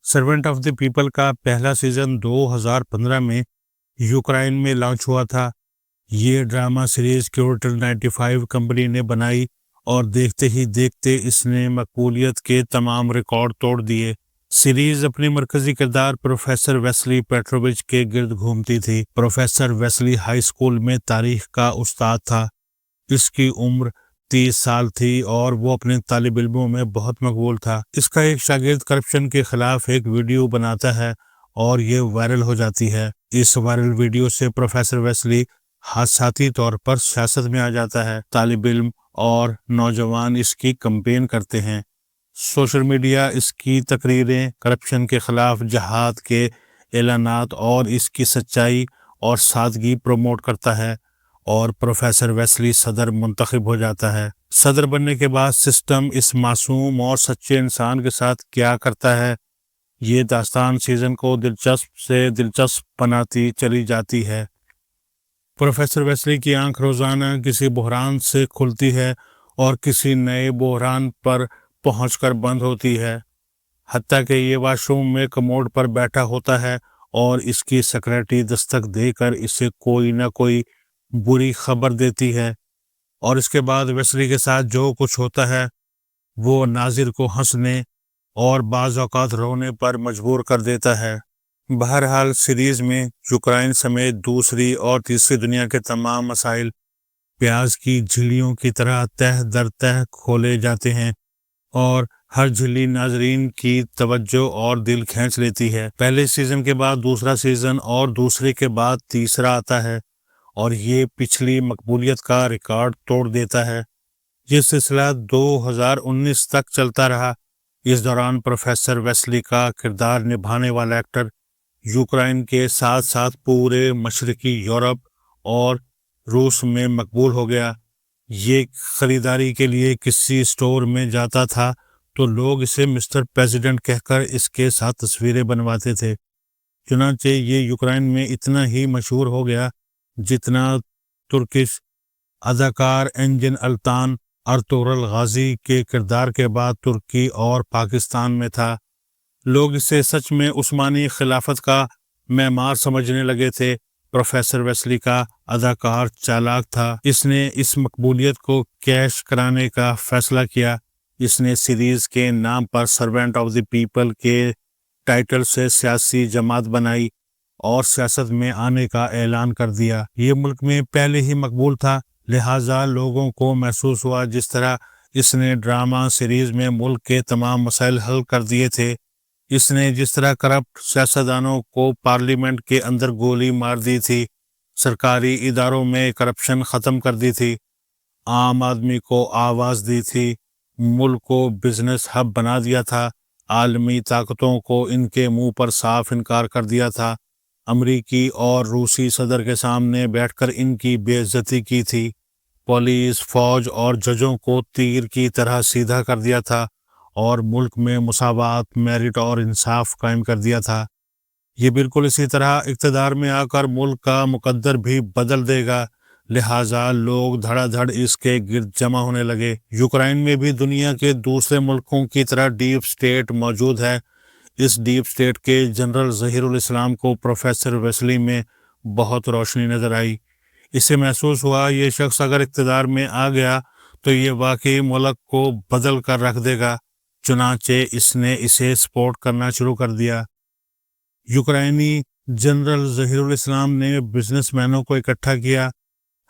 Servant of the people کا پہلا season 2015 میں یوکرائن میں لانچ ہوا تھا۔ یہ ڈرامہ سیریز کیورٹل 95 کمپنی نے بنائی اور دیکھتے ہی دیکھتے اس نے مقبولیت کے تمام ریکارڈ توڑ دیے۔ سیریز اپنی مرکزی کردار پروفیسر ویسلی پیٹرووچ کے گرد گھومتی تھی۔ پروفیسر ویسلی ہائی اسکول میں تاریخ کا استاد تھا۔ اس کی عمر 30 سال تھی اور وہ اپنے طالب علموں میں بہت مقبول تھا۔ اس کا ایک شاگرد کرپشن کے خلاف ایک ویڈیو بناتا ہے اور یہ وائرل ہو جاتی ہے۔ اس وائرل ویڈیو سے پروفیسر ویسلی حادثاتی طور پر سیاست میں آ جاتا ہے۔ طالب علم اور نوجوان اس کی کمپین کرتے ہیں۔ سوشل میڈیا اس کی تقریریں، کرپشن کے خلاف جہاد کے اعلانات اور اس کی سچائی اور سادگی پروموٹ کرتا ہے، اور پروفیسر ویسلی صدر منتخب ہو جاتا ہے۔ صدر بننے کے بعد سسٹم اس معصوم اور سچے انسان کے ساتھ کیا کرتا ہے، یہ داستان سیزن کو دلچسپ سے دلچسپ بناتی چلی جاتی ہے۔ پروفیسر ویسلی کی آنکھ روزانہ کسی بحران سے کھلتی ہے اور کسی نئے بحران پر پہنچ کر بند ہوتی ہے، حتیٰ کہ یہ واش روم میں کموڈ پر بیٹھا ہوتا ہے اور اس کی سیکرٹری دستک دے کر اسے کوئی نہ کوئی بری خبر دیتی ہے، اور اس کے بعد ویسلی کے ساتھ جو کچھ ہوتا ہے وہ ناظر کو ہنسنے اور بعض اوقات رونے پر مجبور کر دیتا ہے۔ بہرحال سیریز میں یوکرائن سمیت دوسری اور تیسری دنیا کے تمام مسائل پیاز کی جھلیوں کی طرح تہ در تہ کھولے جاتے ہیں، اور ہر جھلی ناظرین کی توجہ اور دل کھینچ لیتی ہے۔ پہلے سیزن کے بعد دوسرا سیزن اور دوسرے کے بعد تیسرا آتا ہے، اور یہ پچھلی مقبولیت کا ریکارڈ توڑ دیتا ہے۔ یہ سلسلہ 2019 تک چلتا رہا۔ اس دوران پروفیسر ویسلی کا کردار نبھانے والا ایکٹر یوکرائن کے ساتھ ساتھ پورے مشرقی یورپ اور روس میں مقبول ہو گیا۔ یہ خریداری کے لیے کسی اسٹور میں جاتا تھا تو لوگ اسے مسٹر پریزیڈنٹ کہہ کر اس کے ساتھ تصویریں بنواتے تھے۔ چنانچہ یہ یوکرائن میں اتنا ہی مشہور ہو گیا جتنا ترکش اداکار انجن التان ارطغرل غازی کے کردار کے بعد ترکی اور پاکستان میں تھا۔ لوگ اسے سچ میں عثمانی خلافت کا معمار سمجھنے لگے تھے۔ پروفیسر ویسلی کا اداکار چالاک تھا۔ اس نے اس مقبولیت کو کیش کرانے کا فیصلہ کیا۔ اس نے سیریز کے نام پر سرونٹ آف دی پیپل کے ٹائٹل سے سیاسی جماعت بنائی اور سیاست میں آنے کا اعلان کر دیا۔ یہ ملک میں پہلے ہی مقبول تھا، لہٰذا لوگوں کو محسوس ہوا جس طرح اس نے ڈرامہ سیریز میں ملک کے تمام مسائل حل کر دیے تھے، اس نے جس طرح کرپٹ سیاستدانوں کو پارلیمنٹ کے اندر گولی مار دی تھی، سرکاری اداروں میں کرپشن ختم کر دی تھی، عام آدمی کو آواز دی تھی، ملک کو بزنس ہب بنا دیا تھا، عالمی طاقتوں کو ان کے منہ پر صاف انکار کر دیا تھا، امریکی اور روسی صدر کے سامنے بیٹھ کر ان کی بے عزتی کی تھی، پولیس، فوج اور ججوں کو تیر کی طرح سیدھا کر دیا تھا، اور ملک میں مساوات، میرٹ اور انصاف قائم کر دیا تھا۔ یہ بالکل اسی طرح اقتدار میں آ کر ملک کا مقدر بھی بدل دے گا، لہٰذا لوگ دھڑا دھڑ اس کے گرد جمع ہونے لگے۔ یوکرائن میں بھی دنیا کے دوسرے ملکوں کی طرح ڈیپ سٹیٹ موجود ہے۔ اس ڈیپ سٹیٹ کے جنرل ظہیر الاسلام کو پروفیسر ویسلی میں بہت روشنی نظر آئی۔ اسے محسوس ہوا یہ شخص اگر اقتدار میں آ گیا تو یہ واقعی ملک کو بدل کر رکھ دے گا، چنانچہ اس نے اسے سپورٹ کرنا شروع کر دیا۔ یوکرائنی جنرل ظہیر الاسلام نے بزنس مینوں کو اکٹھا کیا،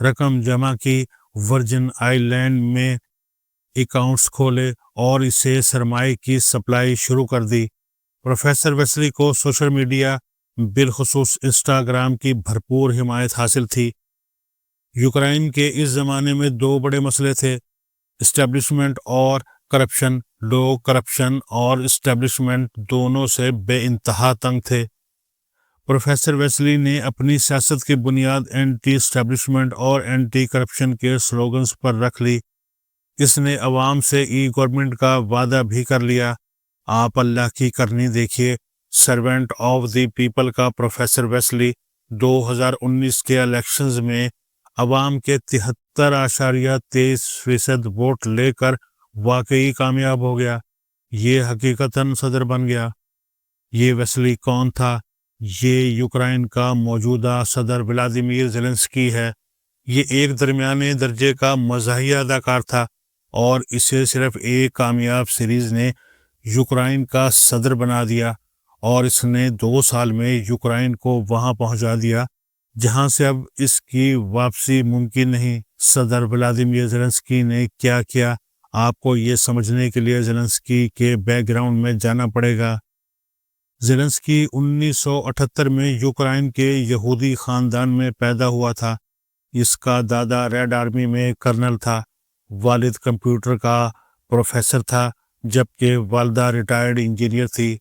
رقم جمع کی، ورجن آئی لینڈ میں اکاؤنٹس کھولے اور اسے سرمایہ کی سپلائی شروع کر دی۔ پروفیسر ویسلی کو سوشل میڈیا، بالخصوص انسٹاگرام کی بھرپور حمایت حاصل تھی۔ یوکرائن کے اس زمانے میں دو بڑے مسئلے تھے، اسٹیبلشمنٹ اور کرپشن۔ لوگ کرپشن اور اسٹیبلشمنٹ دونوں سے بے انتہا تنگ تھے۔ پروفیسر ویسلی نے اپنی سیاست کی بنیاد اینٹی اسٹیبلشمنٹ اور اینٹی کرپشن کے سلوگنز پر رکھ لی۔ اس نے عوام سے ای گورنمنٹ کا وعدہ بھی کر لیا۔ آپ اللہ کی کرنی دیکھیے، سرونٹ آف دی پیپل کا پروفیسر ویسلی 2019 کے الیکشنز میں عوام کے 73.23% ووٹ لے کر واقعی کامیاب ہو گیا۔ یہ حقیقتاً صدر بن گیا۔ یہ ویسلی کون تھا؟ یہ یوکرائن کا موجودہ صدر ولادیمیر زیلنسکی ہے۔ یہ ایک درمیانے درجے کا مزاحیہ اداکار تھا اور اسے صرف ایک کامیاب سیریز نے یوکرائن کا صدر بنا دیا، اور اس نے 2 سال میں یوکرائن کو وہاں پہنچا دیا جہاں سے اب اس کی واپسی ممکن نہیں۔ صدر ولادیمیر زیلنسکی نے کیا کیا؟ آپ کو یہ سمجھنے کے لیے زیلنسکی کے بیک گراؤنڈ میں جانا پڑے گا۔ زیلنسکی 1978 میں یوکرائن کے یہودی خاندان میں پیدا ہوا تھا۔ اس کا دادا ریڈ آرمی میں کرنل تھا، والد کمپیوٹر کا پروفیسر تھا، جبکہ والدہ ریٹائرڈ انجینئر تھی۔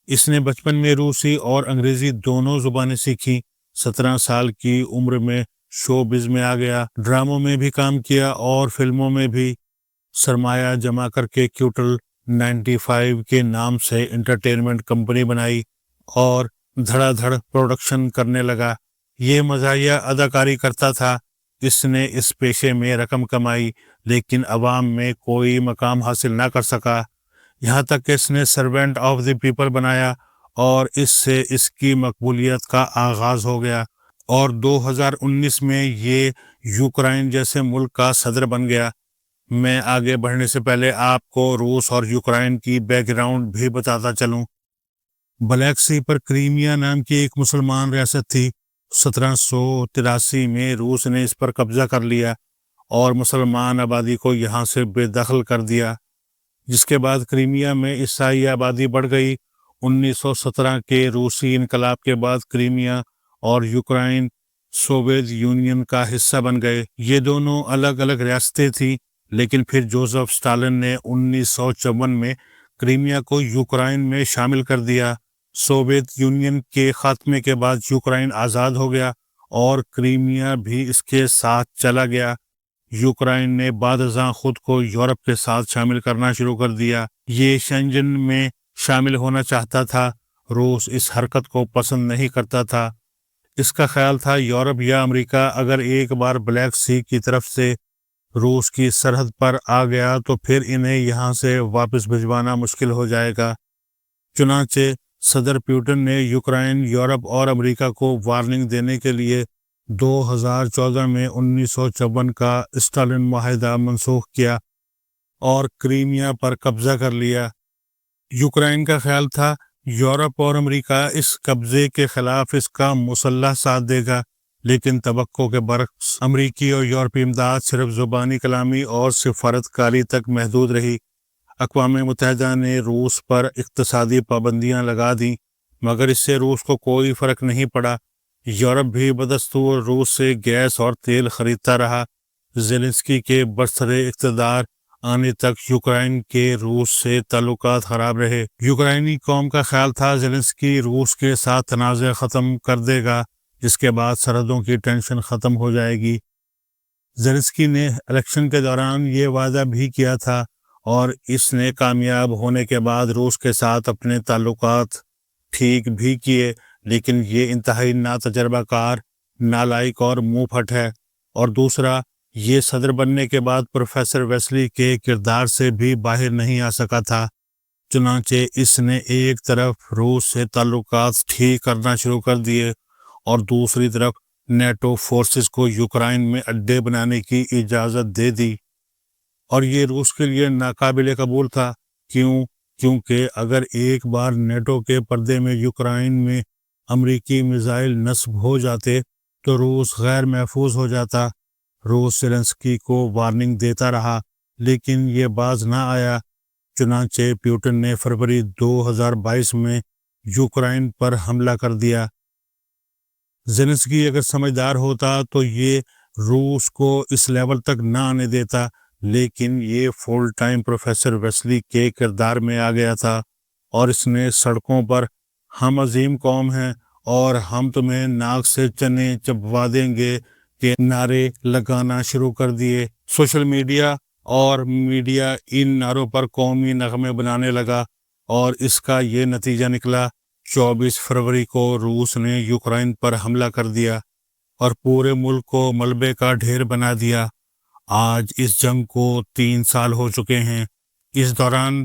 اس نے بچپن میں روسی اور انگریزی دونوں زبانیں سیکھیں۔ 17 سال کی عمر میں شوبز میں آ گیا، ڈراموں میں بھی کام کیا اور فلموں میں بھی۔ سرمایہ جمع کر کے کیوٹل 95 کے نام سے انٹرٹینمنٹ کمپنی بنائی اور دھڑا دھڑ پروڈکشن کرنے لگا۔ یہ مزاحیہ اداکاری کرتا تھا۔ اس نے اس پیشے میں رقم کمائی لیکن عوام میں کوئی مقام حاصل نہ کر سکا، یہاں تک کہ اس نے سرونٹ آف دی پیپل بنایا اور اس سے اس کی مقبولیت کا آغاز ہو گیا، اور 2019 میں یہ یوکرائن جیسے ملک کا صدر بن گیا۔ میں آگے بڑھنے سے پہلے آپ کو روس اور یوکرائن کی بیک گراؤنڈ بھی بتاتا چلوں۔ بلیک سی پر کریمیا نام کی ایک مسلمان ریاست تھی۔ 1783 میں روس نے اس پر قبضہ کر لیا اور مسلمان آبادی کو یہاں سے بے دخل کر دیا، جس کے بعد کریمیا میں عیسائی آبادی بڑھ گئی۔ 1917 کے روسی انقلاب کے بعد کریمیا اور یوکرائن سوویت یونین کا حصہ بن گئے۔ یہ دونوں الگ الگ ریاستیں تھیں، لیکن پھر جوزف اسٹالن نے 1954 میں کریمیا کو یوکرائن میں شامل کر دیا۔ سوویت یونین کے خاتمے کے بعد یوکرائن آزاد ہو گیا اور کریمیا بھی اس کے ساتھ چلا گیا۔ یوکرائن نے بعد ازاں خود کو یورپ کے ساتھ شامل کرنا شروع کر دیا۔ یہ شینجن میں شامل ہونا چاہتا تھا۔ روس اس حرکت کو پسند نہیں کرتا تھا۔ اس کا خیال تھا یورپ یا امریکہ اگر ایک بار بلیک سی کی طرف سے روس کی سرحد پر آ گیا تو پھر انہیں یہاں سے واپس بھجوانا مشکل ہو جائے گا۔ چنانچہ صدر پیوٹن نے یوکرائن، یورپ اور امریکہ کو وارننگ دینے کے لیے 2014 میں 1954 کا اسٹالن معاہدہ منسوخ کیا اور کریمیا پر قبضہ کر لیا۔ یوکرائن کا خیال تھا یورپ اور امریکہ اس قبضے کے خلاف اس کا مسلح ساتھ دے گا، لیکن توقع کے برعکس امریکی اور یورپی امداد صرف زبانی کلامی اور سفارتکاری تک محدود رہی۔ اقوام متحدہ نے روس پر اقتصادی پابندیاں لگا دیں، مگر اس سے روس کو کوئی فرق نہیں پڑا۔ یورپ بھی بدستور روس سے گیس اور تیل خریدتا رہا۔ زیلنسکی کے برسر اقتدار آنے تک یوکرائن کے روس سے تعلقات خراب رہے۔ یوکرائنی قوم کا خیال تھا زیلنسکی روس کے ساتھ تنازع ختم کر دے گا، جس کے بعد سرحدوں کی ٹینشن ختم ہو جائے گی۔ زیلنسکی نے الیکشن کے دوران یہ وعدہ بھی کیا تھا اور اس نے کامیاب ہونے کے بعد روس کے ساتھ اپنے تعلقات ٹھیک بھی کیے، لیکن یہ انتہائی ناتجربہ کار، نالائق اور منہ پھٹ ہے۔ اور دوسرا، یہ صدر بننے کے بعد پروفیسر ویسلی کے کردار سے بھی باہر نہیں آ سکا تھا۔ چنانچہ اس نے ایک طرف روس سے تعلقات ٹھیک کرنا شروع کر دیے اور دوسری طرف نیٹو فورسز کو یوکرائن میں اڈے بنانے کی اجازت دے دی، اور یہ روس کے لیے ناقابل قبول تھا۔ کیونکہ اگر ایک بار نیٹو کے پردے میں یوکرائن میں امریکی میزائل نصب ہو جاتے تو روس غیر محفوظ ہو جاتا۔ روس زیلنسکی کو وارننگ دیتا رہا لیکن یہ باز نہ آیا۔ چنانچہ پیوٹن نے فروری 2022 میں یوکرائن پر حملہ کر دیا۔ زیلنسکی اگر سمجھدار ہوتا تو یہ روس کو اس لیول تک نہ آنے دیتا، لیکن یہ فل ٹائم پروفیسر ویسلی کے کردار میں آ گیا تھا اور اس نے سڑکوں پر ہم عظیم قوم ہیں اور ہم تمہیں ناک سے چنے چبوا دیں گے کے نعرے لگانا شروع کر دیے۔ سوشل میڈیا اور میڈیا ان نعروں پر قومی نغمے بنانے لگا اور اس کا یہ نتیجہ نکلا۔ 24 فروری کو روس نے یوکرائن پر حملہ کر دیا اور پورے ملک کو ملبے کا ڈھیر بنا دیا۔ آج اس جنگ کو 3 سال ہو چکے ہیں۔ اس دوران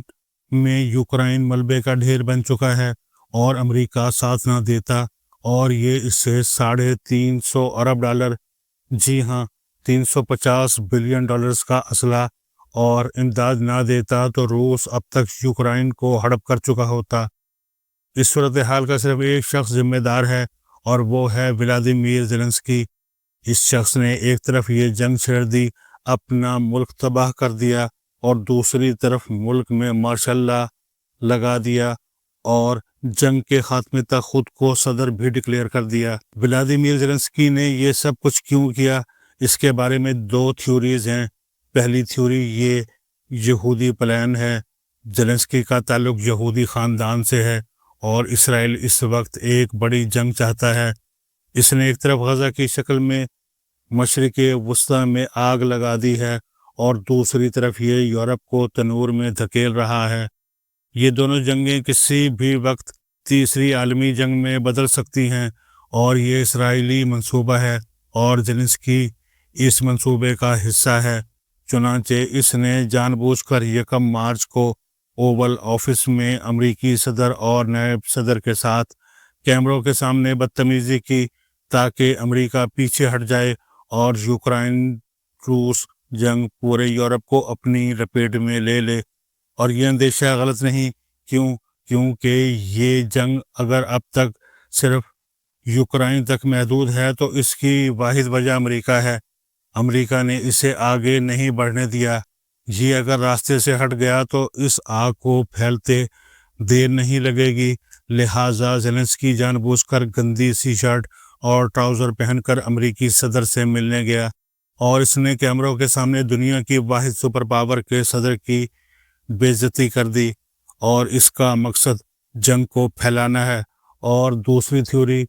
میں یوکرائن ملبے کا ڈھیر بن چکا ہے اور امریکہ ساتھ نہ دیتا اور یہ اس سے $350 ارب، جی ہاں $350 بلین کا اسلحہ اور امداد نہ دیتا تو روس اب تک یوکرائن کو ہڑپ کر چکا ہوتا۔ اس صورتحال کا صرف ایک شخص ذمہ دار ہے اور وہ ہے ولادیمیر زیلنسکی۔ اس شخص نے ایک طرف یہ جنگ چھیڑ دی، اپنا ملک تباہ کر دیا، اور دوسری طرف ملک میں مارشل لا لگا دیا اور جنگ کے خاتمے تک خود کو صدر بھی ڈکلیئر کر دیا۔ ولادیمیر زیلنسکی نے یہ سب کچھ کیوں کیا؟ اس کے بارے میں 2 تھیوریز ہیں۔ پہلی تھیوری یہ یہودی پلان ہے۔ زیلنسکی کا تعلق یہودی خاندان سے ہے اور اسرائیل اس وقت ایک بڑی جنگ چاہتا ہے۔ اس نے ایک طرف غزہ کی شکل میں مشرق وسطیٰ میں آگ لگا دی ہے اور دوسری طرف یہ یورپ کو تنور میں دھکیل رہا ہے۔ یہ دونوں جنگیں کسی بھی وقت تیسری عالمی جنگ میں بدل سکتی ہیں اور یہ اسرائیلی منصوبہ ہے اور زیلنسکی اس منصوبے کا حصہ ہے۔ چنانچہ اس نے جان بوجھ کر 1 مارچ کو اوول آفس میں امریکی صدر اور نائب صدر کے ساتھ کیمروں کے سامنے بدتمیزی کی تاکہ امریکہ پیچھے ہٹ جائے اور یوکرائن روس جنگ پورے یورپ کو اپنی لپیٹ میں لے لے۔ اور یہ اندیشہ غلط نہیں، کیونکہ یہ جنگ اگر اب تک صرف یوکرائن تک محدود ہے تو اس کی واحد وجہ امریکہ ہے۔ امریکہ نے اسے آگے نہیں بڑھنے دیا۔ یہ اگر راستے سے ہٹ گیا تو اس آگ کو پھیلتے دیر نہیں لگے گی۔ لہٰذا زیلنسکی جان بوجھ کر گندی سی شرٹ اور ٹراؤزر پہن کر امریکی صدر سے ملنے گیا اور اس نے کیمروں کے سامنے دنیا کی واحد سپر پاور کے صدر کی بے عزتی کر دی اور اس کا مقصد جنگ کو پھیلانا ہے۔ اور دوسری تھیوری